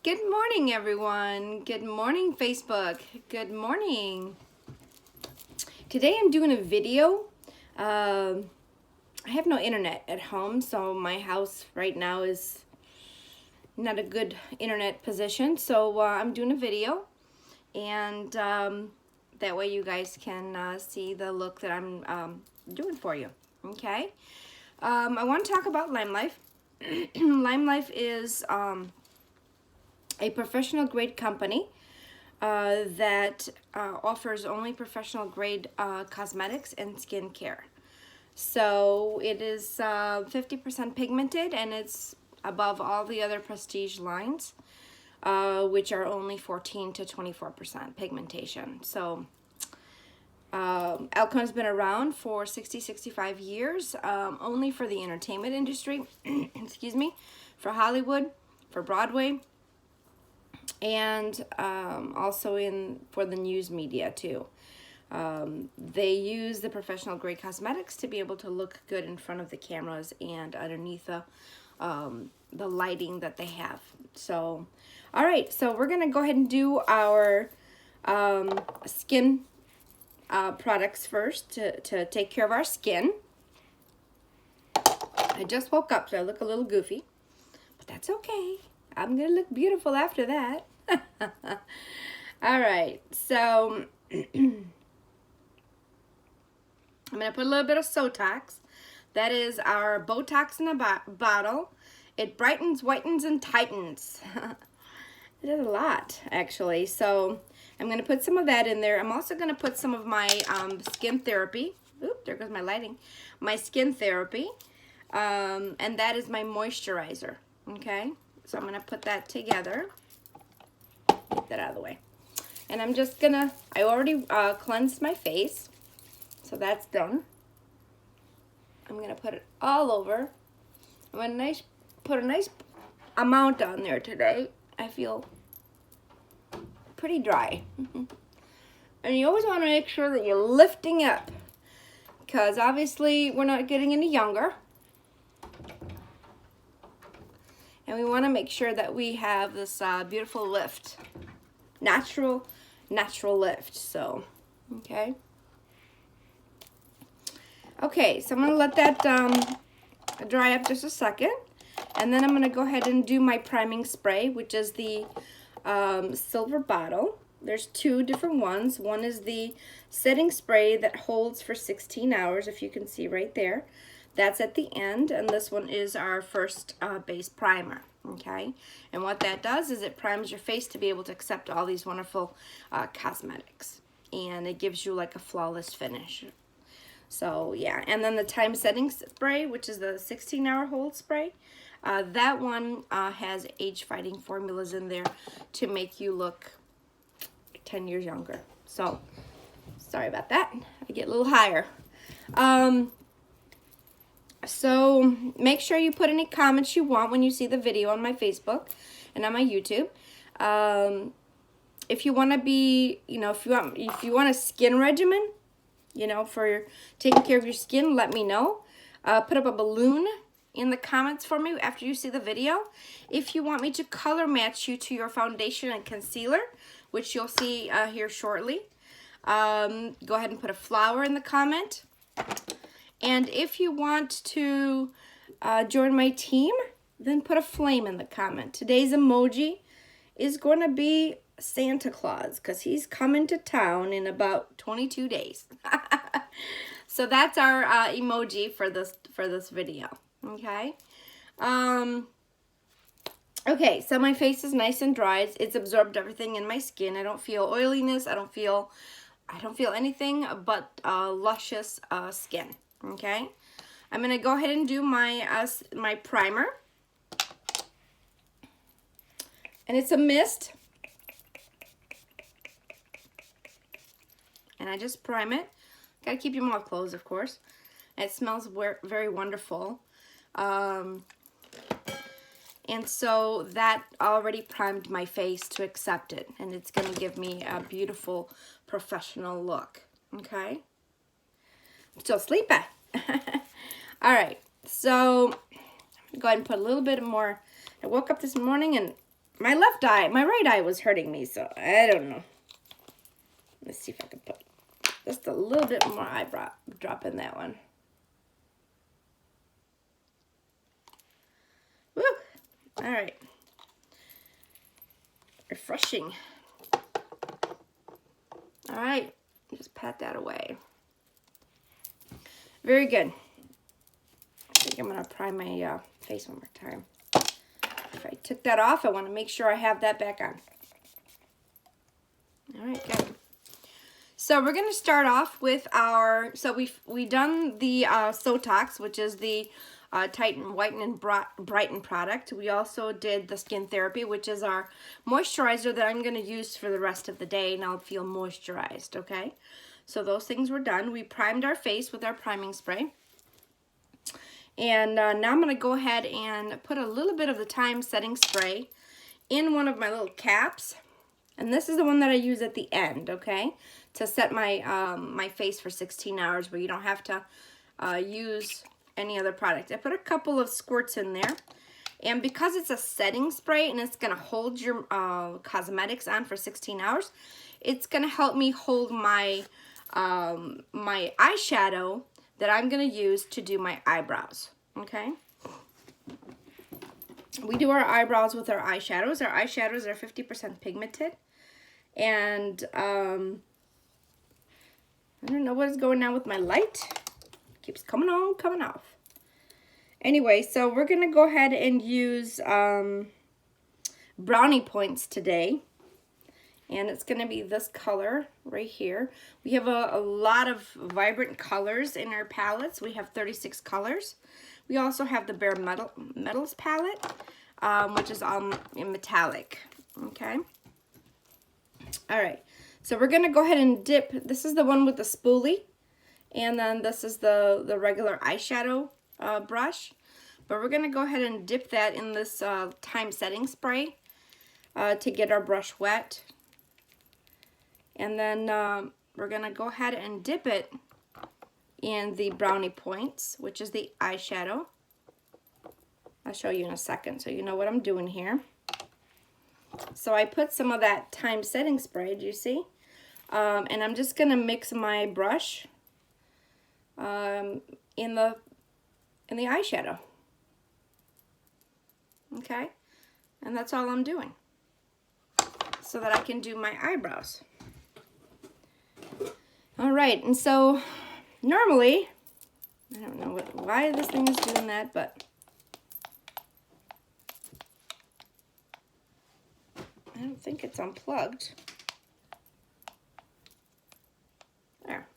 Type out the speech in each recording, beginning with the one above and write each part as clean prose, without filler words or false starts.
Good morning, everyone. Good morning, Facebook. Good morning. Today I'm doing a video. I have no internet at home, so my house right now is not a good internet position. So I'm doing a video, and that way you guys can see the look that I'm doing for you. Okay. I want to talk about Lime Life. Lime Life is a professional grade company that offers only professional grade cosmetics and skincare. So it is 50% pigmented, and it's above all the other prestige lines, which are only 14 to 24% pigmentation. So Alcon's been around for 65 years, only for the entertainment industry, excuse me, for Hollywood, for Broadway, and also for the news media too. They use the professional grade cosmetics to be able to look good in front of the cameras and underneath the lighting that they have. So, all right, so we're gonna go ahead and do our skin products first to take care of our skin. I just woke up, so I look a little goofy, but that's okay. I'm gonna look beautiful after that. All right, so I'm gonna put a little bit of Sotox. That is our Botox in a bottle. It brightens, whitens, and tightens. It does a lot, actually. So I'm gonna put some of that in there. I'm also gonna put some of my skin therapy. Oop, there goes my lighting. My skin therapy, and that is my moisturizer. Okay. So I'm going to put that together. Get that out of the way. And I'm just going to, I already cleansed my face. So that's done. I'm going to put it all over. I'm going to put a nice amount on there today. I feel pretty dry. And you always want to make sure that you're lifting up, because obviously we're not getting any younger. And we want to make sure that we have this beautiful lift. Natural lift. So, okay. Okay, so I'm going to let that dry up just a second. And then I'm going to go ahead and do my priming spray, which is the silver bottle. There's two different ones. One is the setting spray that holds for 16 hours, if you can see right there. That's at the end, and this one is our first base primer, okay? And what that does is it primes your face to be able to accept all these wonderful cosmetics, and it gives you like a flawless finish. So, yeah, and then the time setting spray, which is the 16-hour hold spray, that one has age-fighting formulas in there to make you look 10 years younger. So, sorry about that. I get a little higher. So make sure you put any comments you want when you see the video on my Facebook and on my YouTube. If you want to be, if you want a skin regimen, for taking care of your skin, let me know. Put up a balloon in the comments for me after you see the video. If you want me to color match you to your foundation and concealer, which you'll see here shortly, go ahead and put a flower in the comment. And if you want to join my team, then put a flame in the comment. Today's emoji is going to be Santa Claus, because he's coming to town in about 22 days. So that's our emoji for this video. Okay. Okay, so my face is nice and dry. It's absorbed everything in my skin. I don't feel oiliness. I don't feel anything but luscious skin. Okay, I'm gonna go ahead and do my primer, and it's a mist, and I just prime it. Gotta keep your mouth closed, of course. It smells very wonderful, and so that already primed my face to accept it, and it's gonna give me a beautiful professional look. Okay. So sleepy. All right, so go ahead and put a little bit more. I woke up this morning and my left eye, my right eye was hurting me, so I don't know. Let's see if I can put just a little bit more eyebrow drop in that one. Woo! All right. Refreshing. All right, just pat that away. Very good. I think I'm gonna prime my face one more time. If I took that off, I wanna make sure I have that back on. All right, good. So we're gonna start off with our, so we've done the Sotox, which is the Tighten, Whiten, and Brighten product. We also did the Skin Therapy, which is our moisturizer that I'm gonna use for the rest of the day, and I'll feel moisturized, okay? So those things were done. We primed our face with our priming spray. And now I'm gonna go ahead and put a little bit of the time setting spray in one of my little caps. And this is the one that I use at the end, okay? To set my my face for 16 hours where you don't have to use any other product. I put a couple of squirts in there. And because it's a setting spray and it's gonna hold your cosmetics on for 16 hours, it's gonna help me hold my, my eyeshadow that I'm gonna use to do my eyebrows, okay? We do our eyebrows with our eyeshadows. Our eyeshadows are 50% pigmented. And I don't know what is going on with my light. Keeps coming on, coming off. Anyway, so we're gonna go ahead and use brownie points today. And it's gonna be this color right here. We have a lot of vibrant colors in our palettes. We have 36 colors. We also have the Bare Metals palette, which is all in metallic, okay? All right, so we're gonna go ahead and dip. This is the one with the spoolie, and then this is the regular eyeshadow brush. But we're gonna go ahead and dip that in this time setting spray to get our brush wet. And then we're gonna go ahead and dip it in the brownie points, which is the eyeshadow. I'll show you in a second so you know what I'm doing here. So I put some of that time setting spray, do you see? And I'm just gonna mix my brush in the eyeshadow. Okay? And that's all I'm doing, so that I can do my eyebrows. All right, and so normally, I don't know why this thing is doing that, but I don't think it's unplugged. There.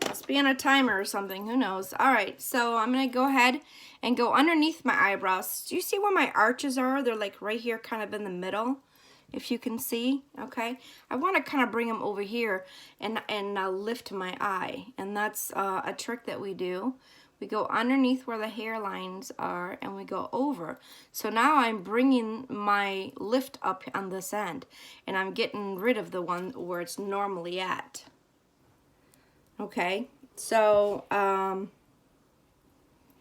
Must be on a timer or something, who knows. All right, so I'm gonna go ahead and go underneath my eyebrows. Do you see where my arches are? They're like right here, kind of in the middle, if you can see, okay? I wanna kind of bring them over here and lift my eye, and that's a trick that we do. We go underneath where the hairlines are and we go over. So now I'm bringing my lift up on this end and I'm getting rid of the one where it's normally at. Okay, so now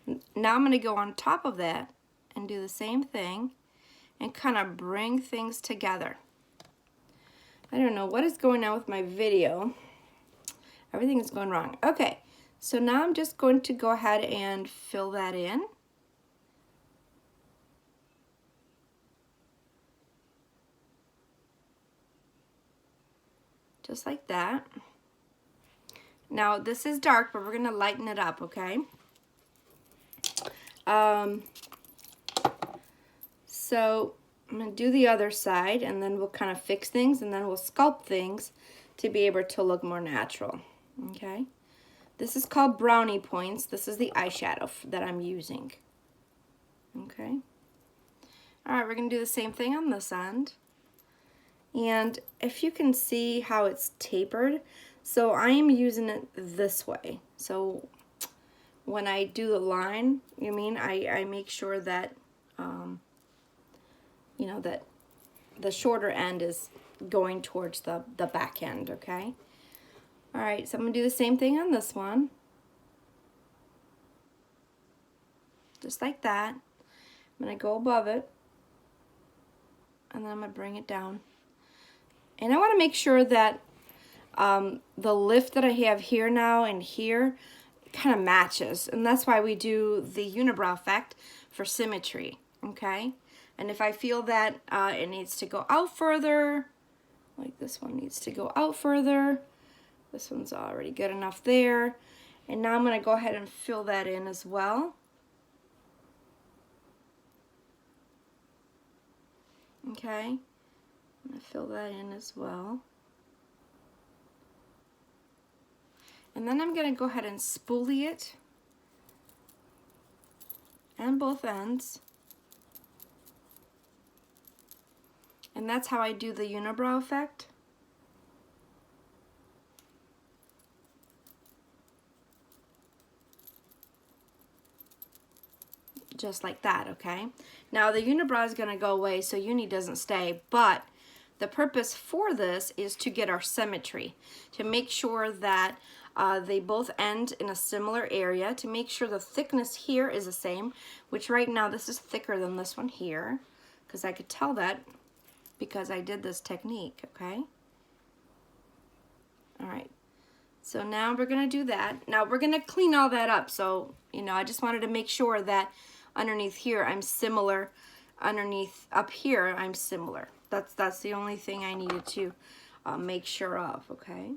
I'm gonna go on top of that and do the same thing and kind of bring things together. I don't know what is going on with my video. Everything is going wrong. Okay. So now I'm just going to go ahead and fill that in. Just like that. Now this is dark, but we're gonna lighten it up, okay? So I'm gonna do the other side and then we'll kind of fix things and then we'll sculpt things to be able to look more natural, okay? This is called brownie points. This is the eyeshadow that I'm using. Okay. All right, we're gonna do the same thing on this end. And if you can see how it's tapered, so I am using it this way. So when I do the line, I make sure that, you know, that the shorter end is going towards the back end, okay? All right, so I'm gonna do the same thing on this one. Just like that. I'm gonna go above it. and then I'm going to bring it down. And I want to make sure that the lift that I have here now and here kind of matches. And that's why we do the unibrow effect for symmetry, okay? And if I feel that it needs to go out further, like this one needs to go out further, this one's already good enough there. And now I'm going to go ahead and fill that in as well. Okay, I'm going to fill that in as well. And then I'm going to go ahead and spoolie it on both ends. And that's how I do the unibrow effect. Just like that, okay? Now the unibrow is going to go away, so uni doesn't stay, but the purpose for this is to get our symmetry, to make sure that they both end in a similar area, to make sure the thickness here is the same, which right now this is thicker than this one here, because I could tell that because I did this technique, okay? All right, so now we're going to do that. Now we're going to clean all that up, so, you know, I just wanted to make sure that underneath here I'm similar, underneath up here I'm similar. That's the only thing I needed to make sure of, okay?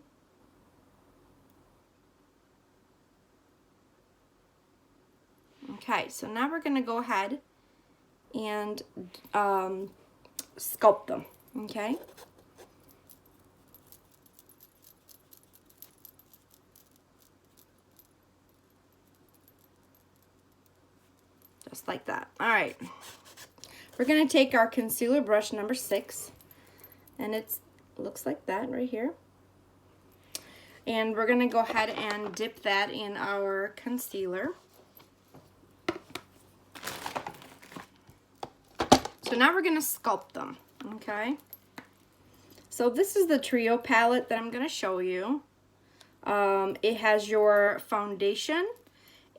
Okay, so now we're going to go ahead and sculpt them, okay? Just like that. All right. We're going to take our concealer brush number 6, and it looks like that right here. And we're going to go ahead and dip that in our concealer. So now we're going to sculpt them, okay? So this is the trio palette that I'm going to show you. It has your foundation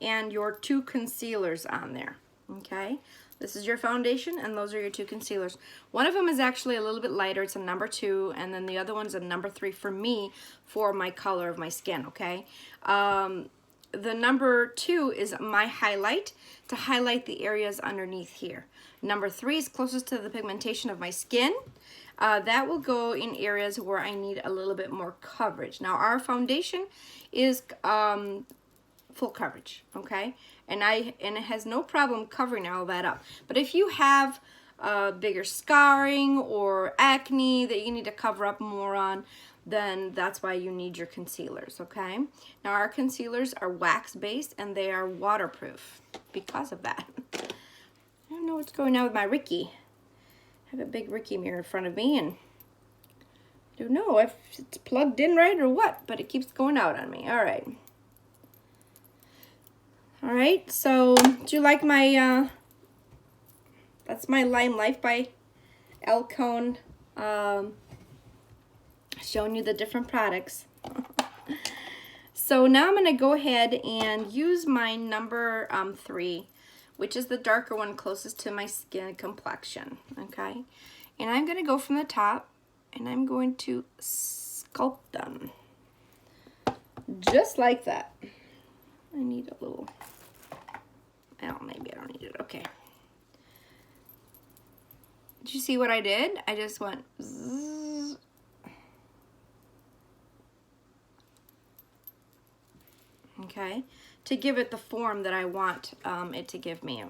and your 2 concealers on there, okay? This is your foundation, and those are your 2 concealers. One of them is actually a little bit lighter. It's a number 2, and then the other one's a number 3 for me, for my color of my skin, okay? The number 2 is my highlight, to highlight the areas underneath here. Number 3 is closest to the pigmentation of my skin. That will go in areas where I need a little bit more coverage. Now, our foundation is full coverage, okay? And it has no problem covering all that up. But if you have bigger scarring or acne that you need to cover up more on, then that's why you need your concealers, okay? Now our concealers are wax-based and they are waterproof because of that. I don't know what's going on with my Ricky. I have a big Ricky mirror in front of me and I don't know if it's plugged in right or what, but it keeps going out on me. All right. All right, so do you like my, that's my Lime Life by Elcone, showing you the different products. So now I'm going to go ahead and use my number 3, which is the darker one closest to my skin complexion, okay? And I'm going to go from the top, and I'm going to sculpt them, just like that. I need a little, oh, maybe I don't need it, okay. Did you see what I did? I just went zzz. Okay, to give it the form that I want it to give me.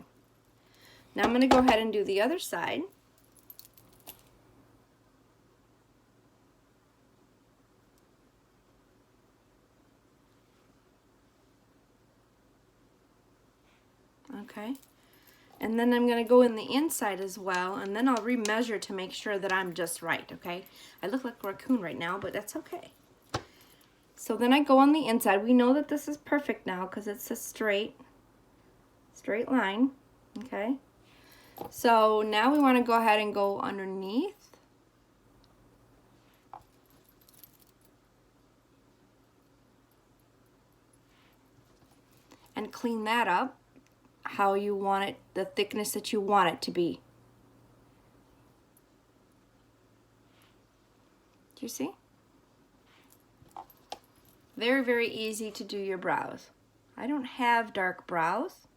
Now I'm going to go ahead and do the other side. Okay, and then I'm going to go in the inside as well, and then I'll remeasure to make sure that I'm just right, okay? I look like a raccoon right now, but that's okay. So then I go on the inside. We know that this is perfect now because it's a straight line, okay? So now we want to go ahead and go underneath. And clean that up how you want it, the thickness that you want it to be. Do you see? Very, very easy to do your brows. I don't have dark brows,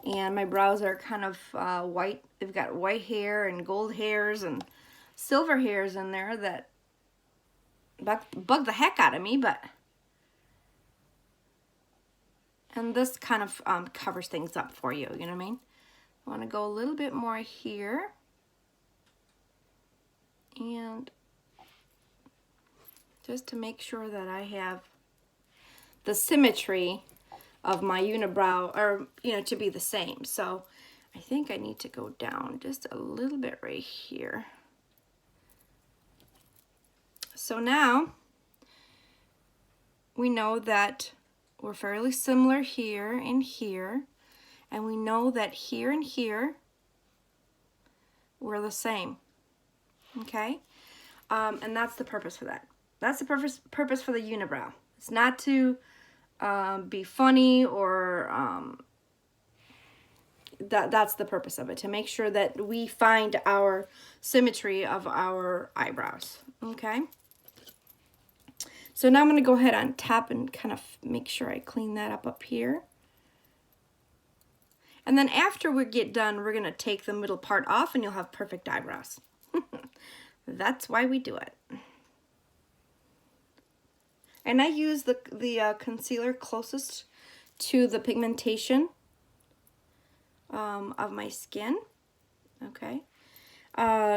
and my brows are kind of white. They've got white hair and gold hairs and silver hairs in there that bug the heck out of me, and this kind of covers things up for you, you know what I mean? I want to go a little bit more here, and just to make sure that I have the symmetry of my unibrow, or, you know, to be the same. So I think I need to go down just a little bit right here. So now we know that we're fairly similar here and here, and we know that here and here we're the same, okay? And that's the purpose for that. That's the purpose for the unibrow. It's not to be funny, or that's the purpose of it, to make sure that we find our symmetry of our eyebrows, okay? So now I'm going to go ahead on top and kind of make sure I clean that up here. And then after we get done, we're going to take the middle part off and you'll have perfect eyebrows. That's why we do it. And I use the concealer closest to the pigmentation of my skin, okay?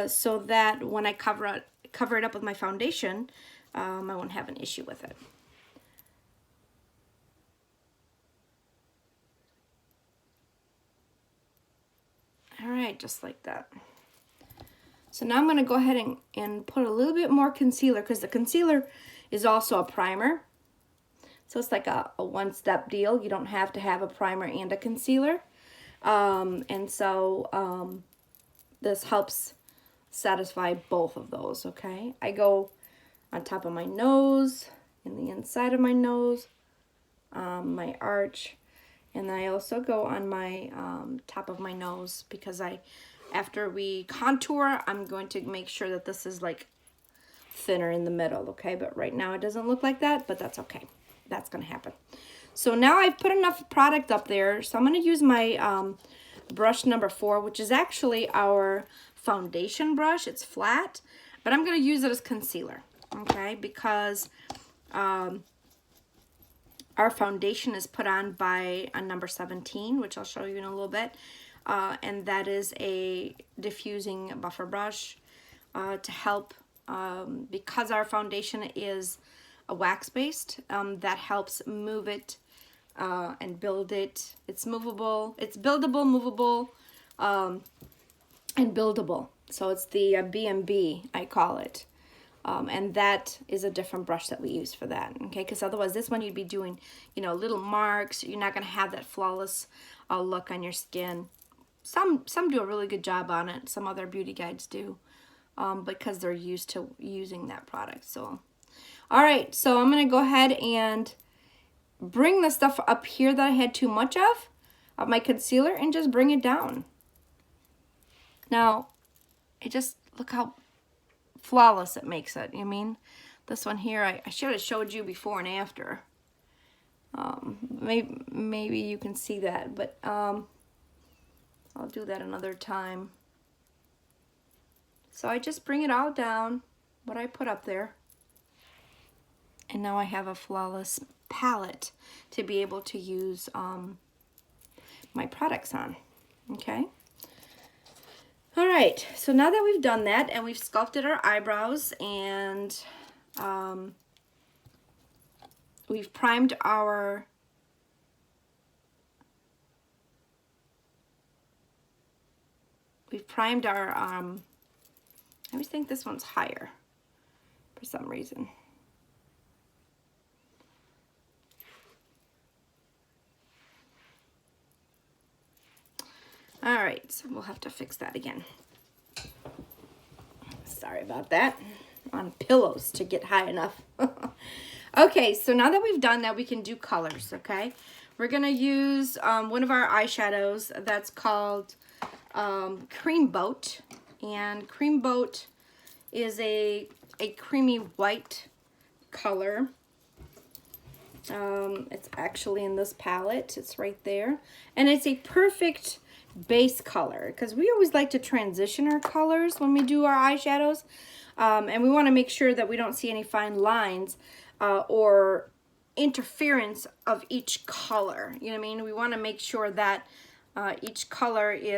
So that when I cover it up with my foundation, I won't have an issue with it. All right, just like that. So now I'm going to go ahead and put a little bit more concealer, because the concealer is also a primer. So it's like a one-step deal. You don't have to have a primer and a concealer. And so this helps satisfy both of those, okay? I go on top of my nose, in the inside of my nose, my arch, and then I also go on my top of my nose, because after we contour, I'm going to make sure that this is like thinner in the middle, okay? But right now it doesn't look like that, but that's okay. That's gonna happen. So now I've put enough product up there, so I'm gonna use my brush number 4, which is actually our foundation brush. It's flat, but I'm gonna use it as concealer, okay? Because our foundation is put on by a number 17, which I'll show you in a little bit. And that is a diffusing buffer brush to help, because our foundation is a wax-based, that helps move it and build it. It's movable, it's buildable, movable, and buildable. So it's the B&B, I call it. And that is a different brush that we use for that, okay? Because otherwise this one you'd be doing, you know, little marks. You're not going to have that flawless look on your skin. Some do a really good job on it. Some other beauty guides do, because they're used to using that product. So, all right, so I'm going to go ahead and bring the stuff up here that I had too much of my concealer, and just bring it down. Now, look how flawless it makes it. You mean this one here, I should have showed you before and after. Maybe you can see that, but I'll do that another time. So I just bring it all down, what I put up there, and now I have a flawless palette to be able to use my products on, okay? All right, so now that we've done that and we've sculpted our eyebrows, and we've primed our I always think this one's higher for some reason. All right, so we'll have to fix that again. Sorry about that. I'm on pillows to get high enough. Okay, so now that we've done that, we can do colors, okay? We're gonna use one of our eyeshadows that's called Cream Boat. And Cream Boat is a a creamy white color. It's actually in this palette. It's right there. And it's a perfect base color because we always like to transition our colors when we do our eyeshadows. And we want to make sure that we don't see any fine lines or interference of each color. You know what I mean? We want to make sure that each color is